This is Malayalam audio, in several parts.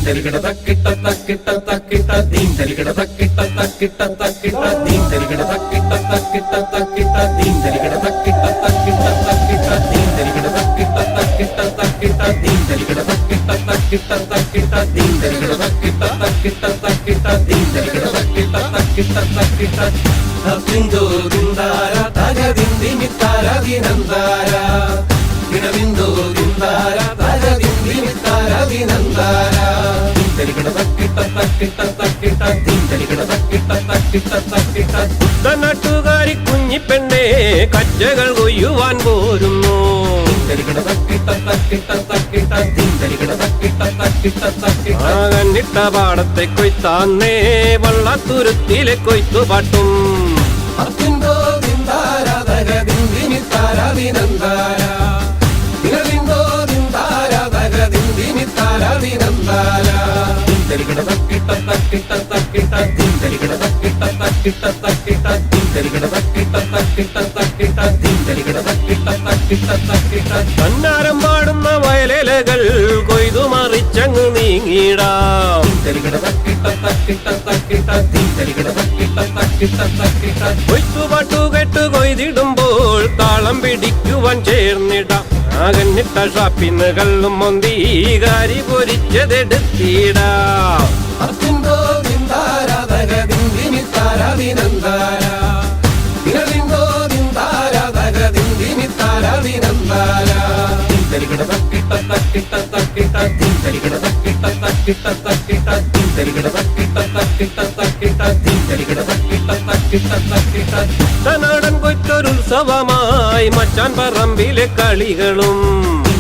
തരികിട തക്കിട്ട തക്കിട്ട തക്കിട്ട ദീൻ തരികിട തക്കിട്ട തക്കിട്ട തക്കിട്ട ദീൻ തരികിട തക്കിട്ട തക്കിട്ട തക്കിട്ട ദീൻ തരികിട തക്കിട്ട തക്കിട്ട തക്കിട്ട ദീൻ തരികിട തക്കിട്ട തക്കിട്ട തക്കിട്ട ദീൻ തരികിട തക്കിട്ട തക്കിട്ട തക്കിട്ട ദീൻ തരികിട തക്കിട്ട തക്കിട്ട തക്കിട്ട ദീൻ തരികിട തക്കിട്ട തക്കിട്ട തക്കിട്ട ഹസിന്ദോ ദിന്ദാര തഗദിന്ദി മിത്താര ദിനന്ദാര ദിനബിന്ദോ ദിന്ദാര തഗദിന്ദി മിത്താര ദിനന്ദാര ദീൻ തരികിട തക്കിട്ട തക്കിട്ട തക്കിട്ട ദീൻ തരികിട തക്കിട്ട തക്കിട്ട തക്കിട്ട കുട്ടനാട്ടുകാരി കുഞ്ഞിപ്പെണ്ണെ കച്ചകൾ കൊയ്യുവാൻ പോരുന്നു. കന്നിട്ട പാടത്തെ കൊയ്ത്താന്നേ വള്ളത്തുരുത്തിലെ കൊയ്ത്തുപാട്ടും തരികിട തക്കിട്ട തക്കിട്ട തക്കിട്ട ദീൻ തരികിട തക്കിട്ട തക്കിട്ട തക്കിട്ട ദീൻ തരികിട തക്കിട്ട തക്കിട്ട തക്കിട്ട ദീൻ തരികിട തക്കിട്ട തക്കിട്ട തക്കിട്ട തന്നാരം പാടുന്ന വയലിലകൾ കൊയ്തു മറിച്ചങ്ങ് നീങ്ങിടാം. തരികിട തക്കിട്ട തക്കിട്ട തക്കിട്ട ദീൻ തരികിട തക്കിട്ട തക്കിട്ട തക്കിട്ട കൊയ്ത്തുപാട്ടു കേട്ട് കൊയ്തിടുമ്പോൾ താളം പിടിക്കുവാൻ ചേർന്നിടാം. കന്നിട്ട ഷാപ്പിന്ന് കള്ളും മൊന്തി കാരി പൊരിച്ചതെടുത്തിടാം. തരികിട തക്കിട്ട തക്കിട്ട തക്കിട്ട ദീൻ തരികിട തക്കിട്ട തക്കിട്ട തക്കിട്ട ദീൻ തരികിട തക്കിട്ട തക്കിട്ട തക്കിട്ട ദീൻ തരികിട തക്കിട്ട തക്കിട്ട തക്കിട്ട നാടൻ കൊയ്ത്തൊരുത്സവമായി മച്ചാൻ പറമ്പിലെ കളികളും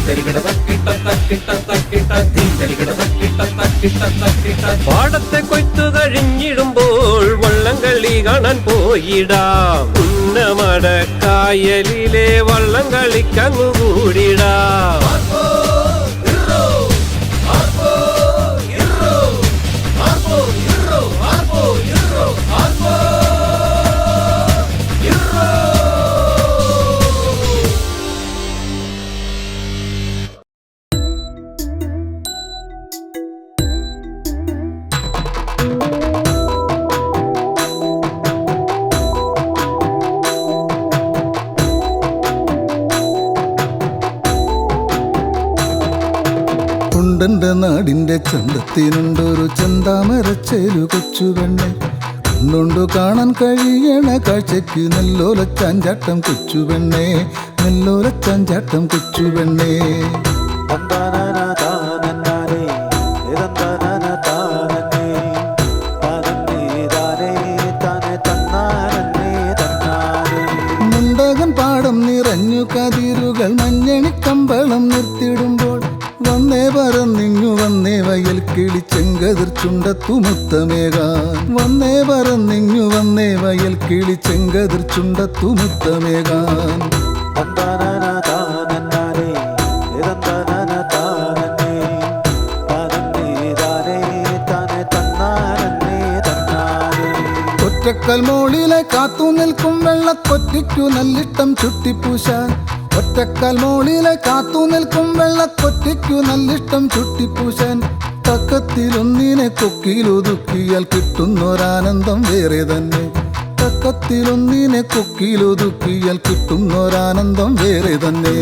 തരികിട തക്കിട്ട തക്കിട്ട തക്കിട്ട ദീൻ തരികിട തക്കിട്ട തക്കിട്ട തക്കിട്ട പാടത്തെ കൊയ്ത്തു കഴിഞ്ഞിടുമ്പോൾ വള്ളം കളി കാണാൻ പോയിടാം. ഉന്നമടക്കായലിലെ വള്ളം കളിക്കങ്ങു കൂടിടാം. കുണ്ടന്റെ നാടിന്റെ ചന്തത്തിനുണ്ടൊരു ചന്താമരച്ചേരു കൊച്ചുപെണ്ണെ, കണ്ണുണ്ടു കാണാൻ കഴിയണ കാഴ്ചയ്ക്ക് നെല്ലോലച്ചാഞ്ചാട്ടം കൊച്ചുപെണ്ണെ, നെല്ലോലച്ചാഞ്ചാട്ടം കൊച്ചുപെണ്ണെ. മുണ്ടകൻ പാടം നിറഞ്ഞു കതിരുകൾ മഞ്ഞണിക്കമ്പളം നിർത്തിടുമ്പോൾ വന്നേ പറന്നിങ്ങു വന്നേ വയൽ കിളി ചെങ്കതിർ ചുണ്ടത്തു മുത്തമേകാൻ, വന്നേ പറന്നിങ്ങു വന്നേ വയൽ കിളി ചെങ്കതിർ ചുണ്ടത്തു മുത്തമേകാൻ. ഒറ്റക്കൽ മോളിലെ കാത്തു നിൽക്കും വെള്ളക്കൊറ്റിക്കു നല്ലിട്ടം ചുട്ടിപ്പൂശാൻ, ഒറ്റക്കാൽ മോളിലെ കാത്തു നിൽക്കും വെള്ളക്കൊറ്റിക്കു നല്ലിഷ്ടം ചുട്ടിപ്പൂശാൻ. തക്കത്തിലൊന്നിനെ കൊക്കിയിലൊതുക്കിയാൽ കിട്ടുന്നൊരാനന്ദം വേറെ തന്നെ, തക്കത്തിലൊന്നിനെ കൊക്കിയിലൊതുക്കിയാൽ കിട്ടുന്നൊരാനന്ദം വേറെ തന്നെ.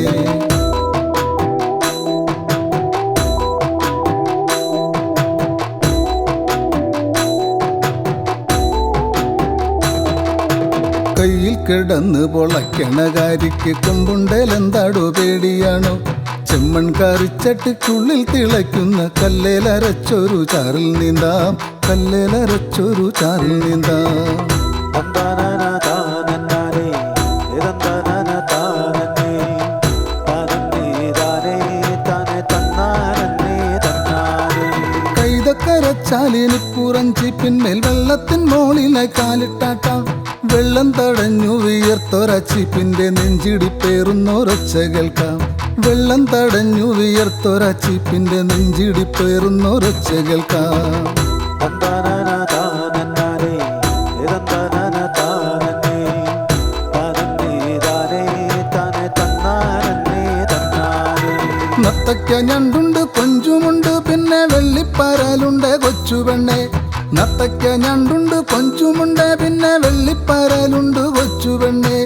കയ്യിൽ കിടന്ന് പൊളയ്ക്കണകാരിക്ക് കൊമ്പുണ്ടേലെന്താടോ പേടിയാണോ, ചെമ്മൺ കറിച്ചട്ടിക്കുള്ളിൽ തിളയ്ക്കുന്ന കല്ലേലരച്ചൊരു ചാറിൽ നീന്താം, കല്ലേലരച്ചൊരു ചാറിൽ നീന്താം. കൈതക്കരച്ചാലിനിപ്പുറഞ്ചി പിന്മേൽ വെള്ളത്തിൻ മോളിലായി കാലിട്ടാട്ടാം, വെള്ളം തടഞ്ഞു വിയർത്തൊരച്ചിപ്പിന്റെ നെഞ്ചിടിപ്പേറുന്നൊരൊച്ച കേൾക്കാം, വെള്ളം തടഞ്ഞു വിയർത്തൊരച്ചിപ്പിന്റെ നെഞ്ചിടിപ്പേറുന്നൊരൊച്ച കേൾക്കാം. നത്തക്ക ഞണ്ടുണ്ട് കൊഞ്ചുമുണ്ട് പിന്നെ പിന്നെ വെള്ളിപ്പരലുണ്ട് കൊച്ചുപെണ്ണെ. നത്തയ്ക്ക ഞണ്ടുണ്ട് കൊഞ്ചുമുണ്ട് പിന്നെ വെള്ളിപ്പരലുണ്ട് കൊച്ചുപെണ്ണെ.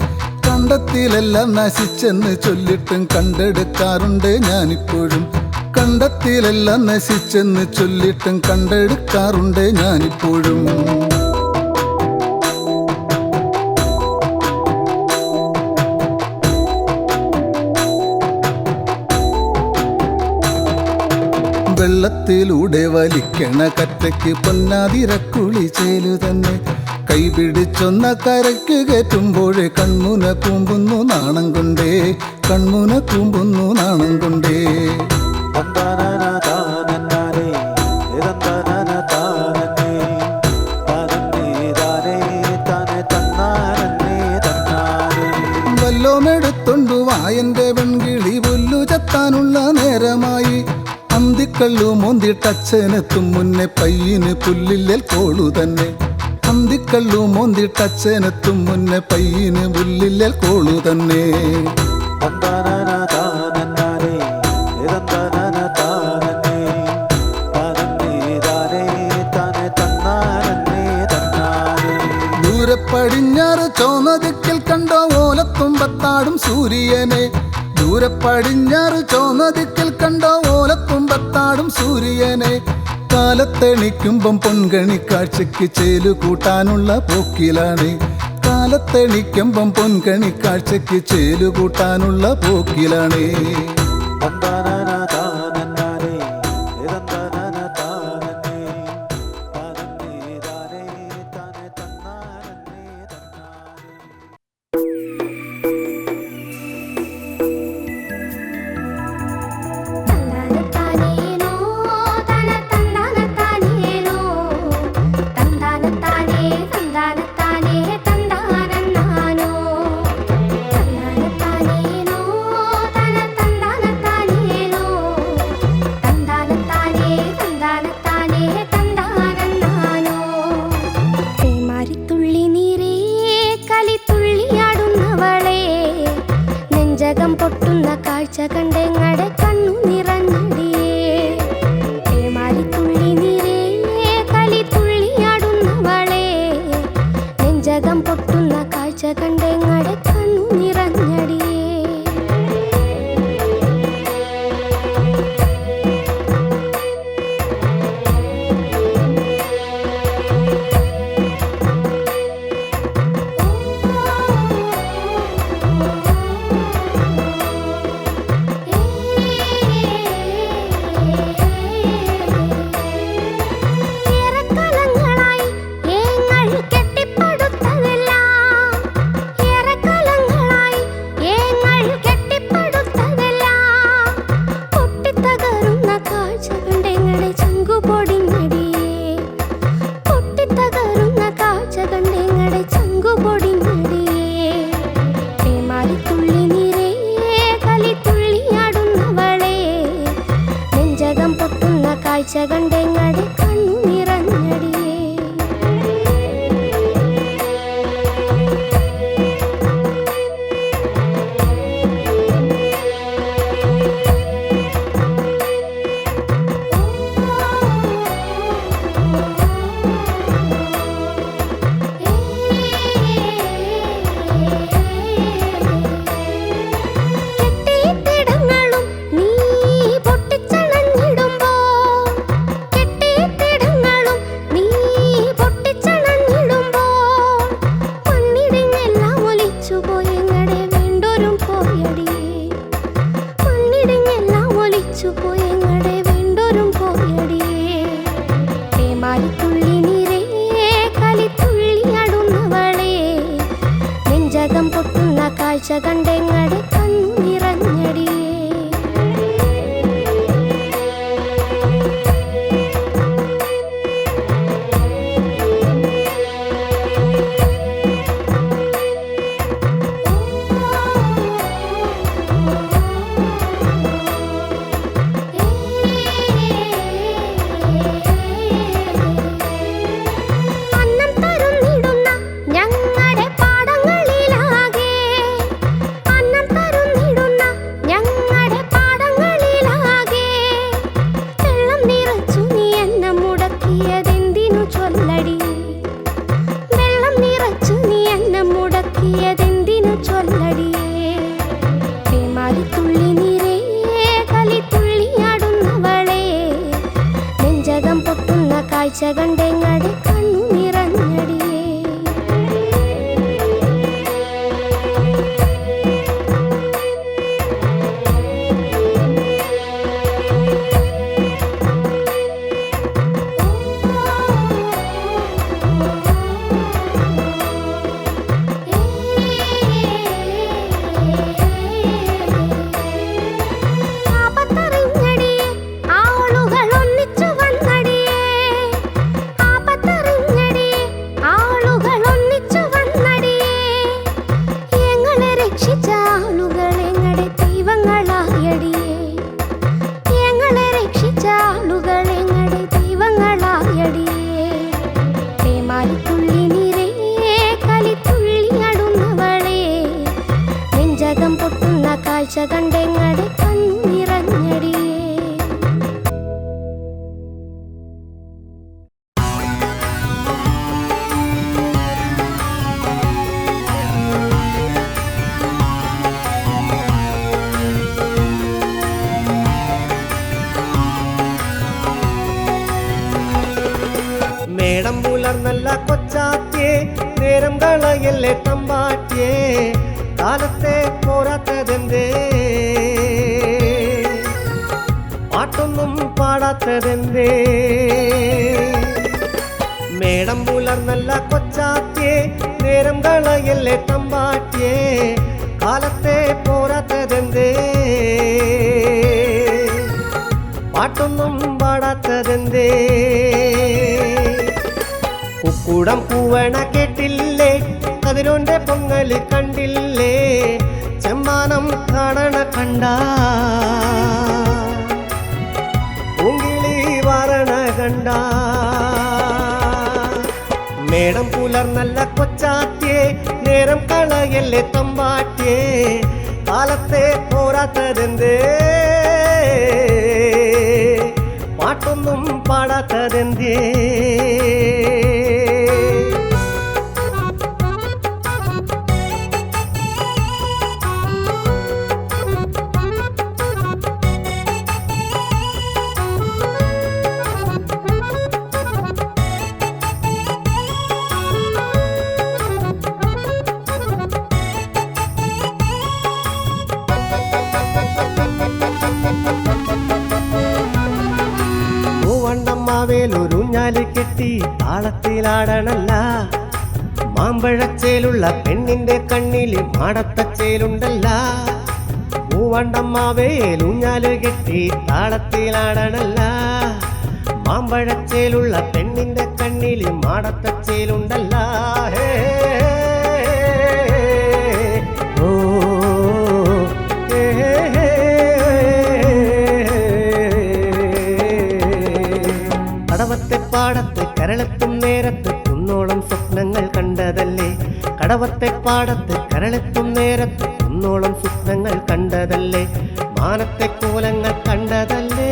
കണ്ടത്തിലെല്ലാം നശിച്ചെന്ന് ചൊല്ലിട്ടും കണ്ടെടുക്കാറുണ്ട് ഞാനിപ്പോഴും. കണ്ടത്തിലെല്ലാം നശിച്ചെന്ന് ചൊല്ലിട്ടും കണ്ടെടുക്കാറുണ്ട് ഞാനിപ്പോഴും. വെള്ളത്തിലൂടെ വലിക്കണ കറ്റയ്ക്ക് പൊന്നാതിരക്കുളി ചേലു തന്നെ. കൈപിടിച്ചൊന്ന കരയ്ക്ക് കയറ്റുമ്പോഴേ കൺമുന കൂമ്പുന്നു നാണം കൊണ്ടേ. കൺമുന കൂമ്പുന്നു നാണം കൊണ്ടേ. വല്ലോമെടുത്തൊണ്ടു വായന്റെ വെൺകിളി പുല്ലു ചത്താനുള്ള നേരമായി. അന്തിക്കള്ളു മോന്തിട്ടച്ഛനെത്തും മുന്നേ പയ്യന് പുല്ലില്ലേൽ കോളു തന്നെ. അന്തിക്കള്ളു മോന്തിട്ടച്ഛനെത്തും മുന്നേ പയ്യന് പുല്ലില്ലേൽ കോളു തന്നെ. ദൂരെ പടിഞ്ഞാറ് ചോന്നതിക്കൽ കണ്ടോ ഓലത്തുമ്പത്താടും സൂര്യനെ. ദൂരെ പടിഞ്ഞാറ് ചോന്നതിക്കൽ കണ്ടോ ഓലത്തുമ്പത്താടും സൂര്യനെ. കാലത്തെണിക്കുമ്പം പൊൻകണി കാഴ്ചയ്ക്ക് ചേലു കൂട്ടാനുള്ള പോക്കിലാണ്. കാലത്തെണിക്കുമ്പം പൊൻകണി കാഴ്ചയ്ക്ക് ചേലു കൂട്ടാനുള്ള പോക്കിലാണ്. ജഗം പൊട്ടുന്ന കാഴ്ച കണ്ടെങ്ങടെ കണ്ണു നിറഞ്ഞടിയേ. മാലിത്തുള്ളി നീരേ കളി തുള്ളിയാടുന്നവളെ. നെഞ്ചകം പൊട്ടുന്ന കാഴ്ച കണ്ടെങ്ങടെ കണ്ണു നിറഞ്ഞടിയേ. കാഴ്ച കണ്ടെങ്ങടെ കണ്ണു നിറഞ്ഞടിയേ. കെട്ടിയിട്ടിടങ്ങളും നീ പൊട്ടിച്ചളഞ്ഞിടുമ്പോ. കെട്ടിയിട്ടിടങ്ങളും കാഴ്ച കണ്ടെങ്ങടെ കണ്ണു നിറഞ്ഞടിയേ. കാഴ്ച കണ്ടെങ്ങടെ കണ്ണു നിറഞ്ഞടിയേ. മേടം പുലർന്നല്ല കൊച്ചാത്തിയേ, നേരം കളയല്ലേ തമ്പാറ്റിയേ, കാലത്തെ പോരാത്തതെന്തേ, പാട്ടൊന്നും പാടാത്തതെന്തേ. മേടം പുലർന്നല്ല കൊച്ചാത്തിയേ, നേരം കളയല്ലേ തമ്പാറ്റിയേ, കാലത്തെ പോരാത്തതെന്തേ, പാട്ടൊന്നും പാടാത്തതെന്തേ. കുക്കുടം പൂവണ കേട്ടില്ലേ, കതിരോന്റെ പൊങ്ങല് കണ്ടില്ലേ, ചെമ്മാനം കാണണ കണ്ട, പൂങ്കിളി വാരണ കണ്ട. മേടം പുലർന്നല്ല കൊച്ചാത്തിയേ, നേരം കളയല്ലേ തമ്പാറ്റിയേ, കാലത്തെ പോരാത്തതെന്തേ, പാട്ടൊന്നും പാടാത്തതെന്തേ. ൂഞ്ഞാലി കെട്ടി താളത്തിലാടണല്ല, മാമ്പഴച്ചേലുള്ള പെണ്ണിന്റെ കണ്ണില് മാടത്തച്ചേലുണ്ടല്ല. മൂവണ്ടമ്മാവേലൂഞ്ഞാല് കെട്ടി താളത്തിലാടണല്ല, മാമ്പഴച്ചേലുള്ള പെണ്ണിന്റെ കണ്ണില് മാടത്തച്ചേലുണ്ടല്ല. കടവത്തെ പാടത്ത് കരളെത്തും നേരത്ത് കുന്നോളം സ്വപ്നങ്ങൾ കണ്ടതല്ലേ, കടവത്തെ പാടത്ത് കരളെത്തും നേരത്ത് കുന്നോളം സ്വപ്നങ്ങൾ കണ്ടതല്ലേ, മാനത്തെ കോലങ്ങൾ കണ്ടതല്ലേ,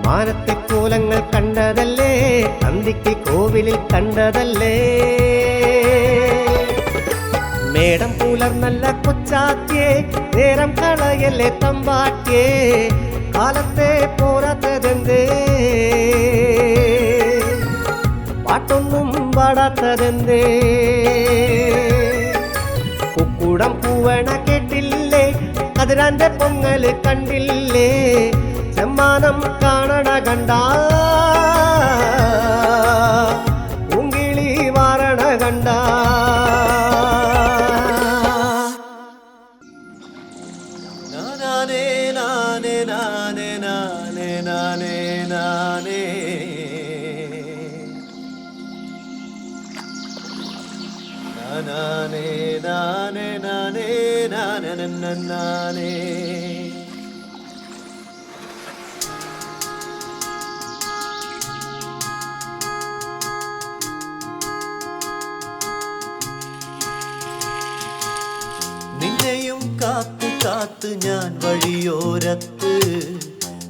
മാനത്തെ കോലങ്ങൾ കണ്ടതല്ലേ, അന്തിക്ക് കോവിലിൽ കണ്ടതല്ലേ. മേടം പുലർന്നല്ല കൊച്ചാത്തിയേ, നേരം കളയല്ലേ തമ്പാറ്റിയേ, കാലത്തെ പോരാത്തതെന്തേ, പാട്ടൊന്നും പാടാത്തതെന്തേ. കുക്കുടം പൂവണ കേട്ടില്ലേ, കതിരാന്റെ പൊങ്ങല് കണ്ടില്ലേ, ചെമ്മാനം കാണണ കണ്ട, പൂങ്കിളി വാരണ കണ്ട. നിന്നെയും കാത്തു കാത്ത് ഞാൻ വഴിയോരത്ത്,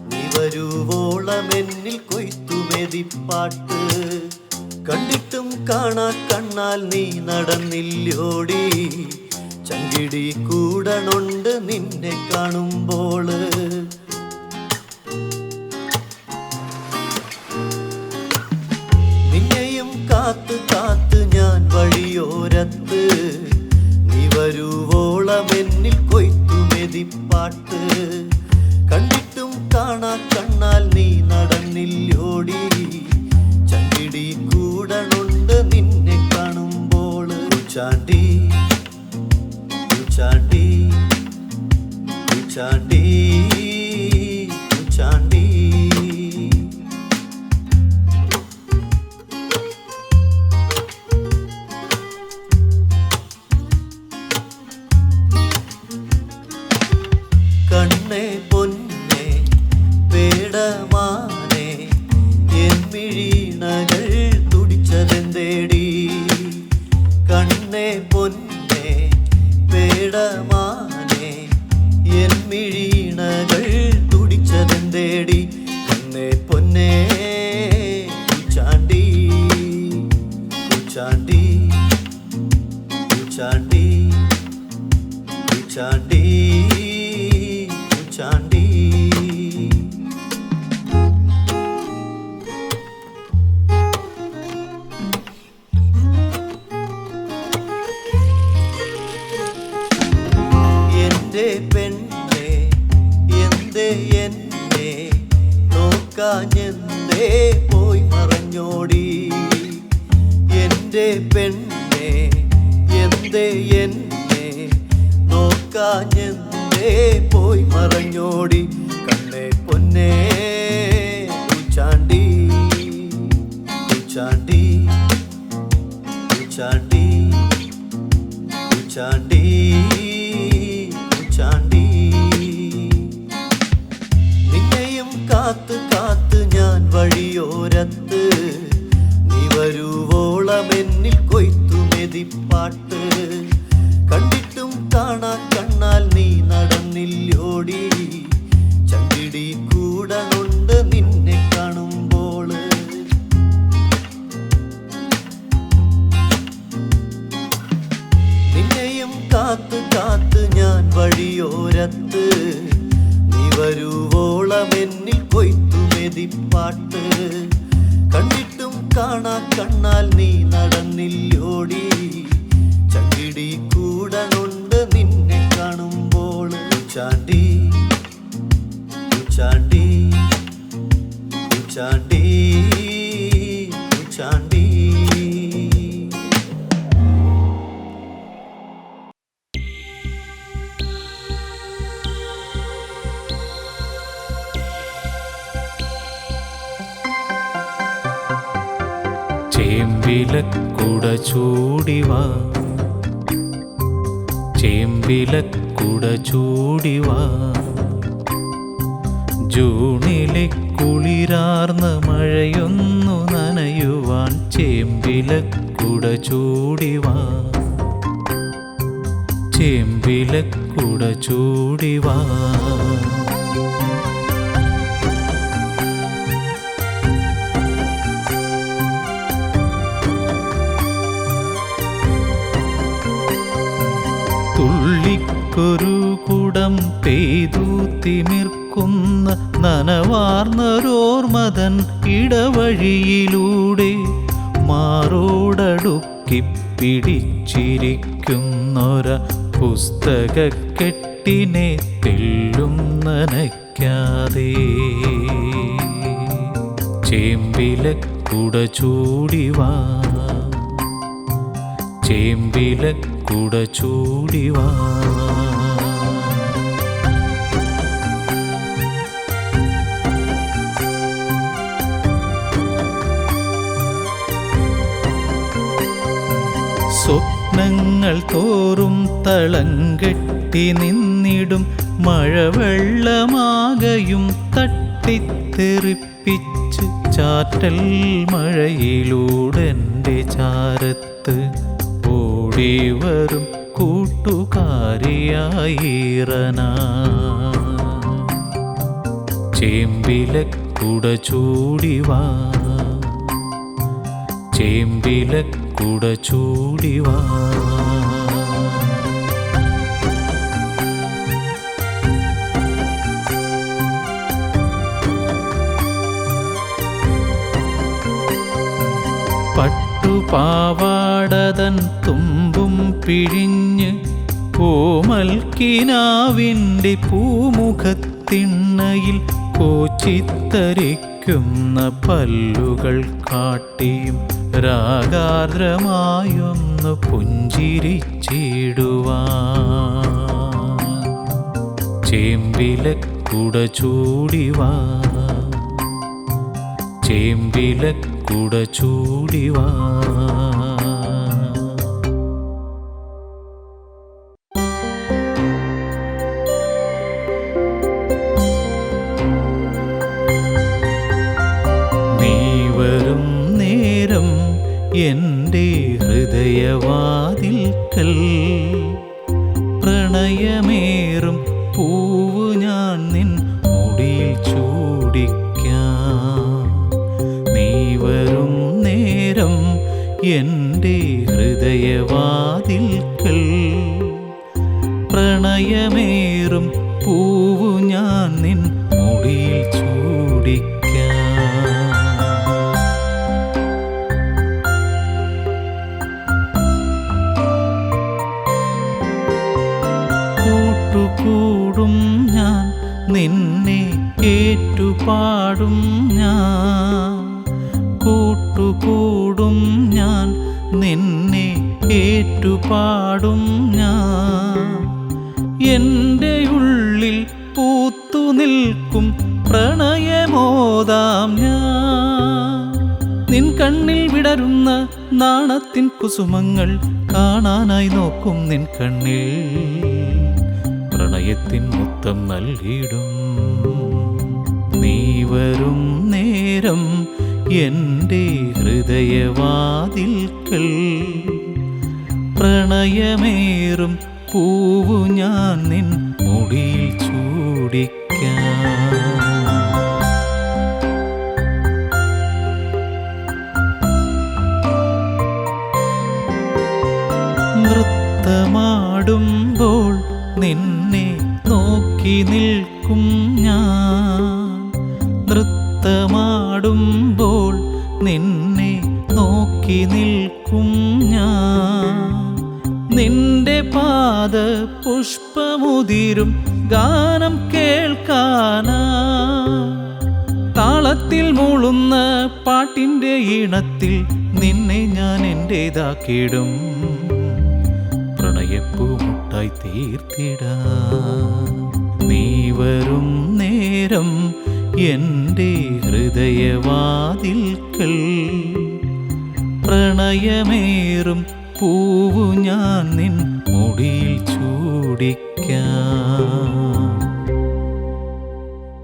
നീ വരുവോളമെന്നിൽ കൊയ്ത്തുമെതിപ്പാട്ട്, കണ്ടിട്ടും കാണാ കണ്ണാൽ നീ നടന്നില്ലോടി, ചങ്കിടി കൂടണുണ്ട് നിന്നെ കാണുമ്പോൾ. കണ്ണാൽ നീ നടന്നില്ലോടി ചങ്കിടി കൂടണുണ്ട് നിന്നെ കാണുമ്പോൾ ചാണ്ടി ചാണ്ടി ചാണ്ടി ചാണ്ടി കണ്ണേ പൊന്നേ പേടമാനേ എൻ മിഴീണകൾ തുടിച്ചതെന്തേടി കണ്ണേ പൊന്നേ പേടമാനേ എൻ മിഴീണകൾ തുടിച്ചതെന്തേടി കണ്ണേ പൊന്നേ ചാണ്ടി ചാണ്ടി ചാണ്ടി ചാണ്ടി ചാണ്ടി എന്റെ പെണ്ണെ എന്തേ എന്നെ നോക്കാഞ്ഞെന്തേ പോയി മറഞ്ഞോടി എന്റെ പെണ്ണെ എന്തേ എന്നെ നോക്കാഞ്ഞെന്തേ പോയി മറഞ്ഞോടി കണ്ണേ പൊന്നേ ചാണ്ടി ചാണ്ടി ചാണ്ടി ചാണ്ടി ചാണ്ടി നിന്നെയും കാത്ത് കാത്ത് ഞാൻ വഴിയോരത്ത് നീ വരുവോളമെന്നിൽ കൊയ്ത്തുമെതിപ്പാട്ട് കണ്ടിട്ടും കാണാ കണ്ണാൽ നീ നടന്നില്ലോടി ചങ്കിടി കൂടണുണ്ട് നിന്നെ കാണുമ്പോൾ നിന്നെയും കാത്ത് കാത്ത് ഞാൻ വഴിയോരത്ത് നീ വരുവോളമെന്നിൽ കൊയ്ത്തുമെതിപ്പാട്ട് കണ്ടിട്ടും കാണാ കണ്ണാൽ നീ നടന്നില്ലോടി ചങ്കിടി കൂടണുണ്ട് നിന്നെ കാണുമ്പോൾ ചാണ്ടി ചാണ്ടി ചാണ്ടി ചാണ്ടി ചേമ്പിലക്കുട ചൂടിവാ ചേമ്പിലക്കുട ചൂടിവാ ജൂണിലെ കുളിരാർന്ന മഴയൊന്നു നനയുവാൻ ചേമ്പിലക്കുട ചൂടിവാ ചേമ്പിലക്കുട ചൂടിവാ തുള്ളിക്കൊരു കുടം പെയ്തു തിമിർക്കുന്ന നനവാർന്നൊരോർമതൻ ഇടവഴിയിലൂടെ മാറോടടുക്കി പിടിച്ചിരിക്കുന്നൊര പുസ്തകക്കെട്ടിനെ തെല്ലും നനയ്ക്കാതെ ചേമ്പിലക്കുട ചൂടിവാ ചേമ്പിലക്കുട ചൂടിവാ സ്വപ്നങ്ങൾ തോറും തളം കെട്ടി നിന്നിടും മഴവെള്ളമാകയും തട്ടിത്തെറിപ്പിച്ച് ചാറ്റൽ മഴയിലൂടെൻ്റെ ചാരത്ത് ഓടിവരും കൂട്ടുകാരിയായിറനാ ചേമ്പിലക്കുട ചൂടിവാ ചേമ്പിലക്കുട ചൂടിവാ പട്ടുപാവാടതൻ തുമ്പും പിഴിഞ്ഞ് കോമൽക്കിനാവിൻ്റെ പൂമുഖത്തിണ്ണയിൽ കോച്ചിത്തരിക്കുന്ന പല്ലുകൾ കാട്ടിയും രാഗാർദ്രമായൊന്ന് പുഞ്ചിരിച്ചിടുവാൻ ചേമ്പിലക്കുട ചൂടിവാ ചേമ്പിലക്കുട ചൂടിവാ നീ വരും നേരം എൻ്റെ ഹൃദയവാതിൽക്കൽ പ്രണയമേറും പൂവ് ഞാൻ നിൻ മുടിയിൽ ചൂടിക്കാം നീ വരും നേരം എൻ്റെ ഹൃദയവാതിൽക്കൽ പ്രണയമേറും പൂവ് ഞാൻ നിൻ മുടിയിൽ ചൂടിക്കാം കൂടും ഞാൻ നിന്നെ ഏറ്റുപാടും ഞാൻ കൂട്ടുകൂടും ഞാൻ നിന്നെ ഏറ്റുപാടും ഞാൻ എൻ്റെ ഉള്ളിൽ പൂത്തു നിൽക്കും പ്രണയമോദാം ഞാൻ നിൻ കണ്ണിൽ വിടരുന്ന നാണത്തിൻ കുസുമങ്ങൾ കാണാനായി നോക്കും നിൻ കണ്ണിൽ പ്രണയത്തിൻ മുത്തം നൽകിടും നീ വരും നേരം എൻ്റെ ഹൃദയവാതിൽക്കൽ പ്രണയമേറും പൂവു ഞാൻ നിൻ മുടിയിൽ ചൂടിക്കാം നൃത്തമാടുമ്പോൾ നിന്നെ നോക്കി നിൽക്കും ഞാൻ നൃത്തമാടുമ്പോൾ നിന്നെ നോക്കി നിൽക്കും ഞാൻ നിന്റെ പാദ പുഷ്പമുതിരും ഗാനം കേൾക്കാനാ താളത്തിൽ മൂളുന്ന പാട്ടിൻ്റെ ഈണത്തിൽ നിന്നെ ഞാൻ എൻ്റേതാക്കിടും പ്രണയപ്പൂമുട്ടായി തീർത്തിടാം നീ വരും നേരം എൻ്റെ ഹൃദയവാതിൽക്കൽ പ്രണയമേറും പൂവു ഞാൻ നിൻ മുടിയിൽ ചൂടിക്കാം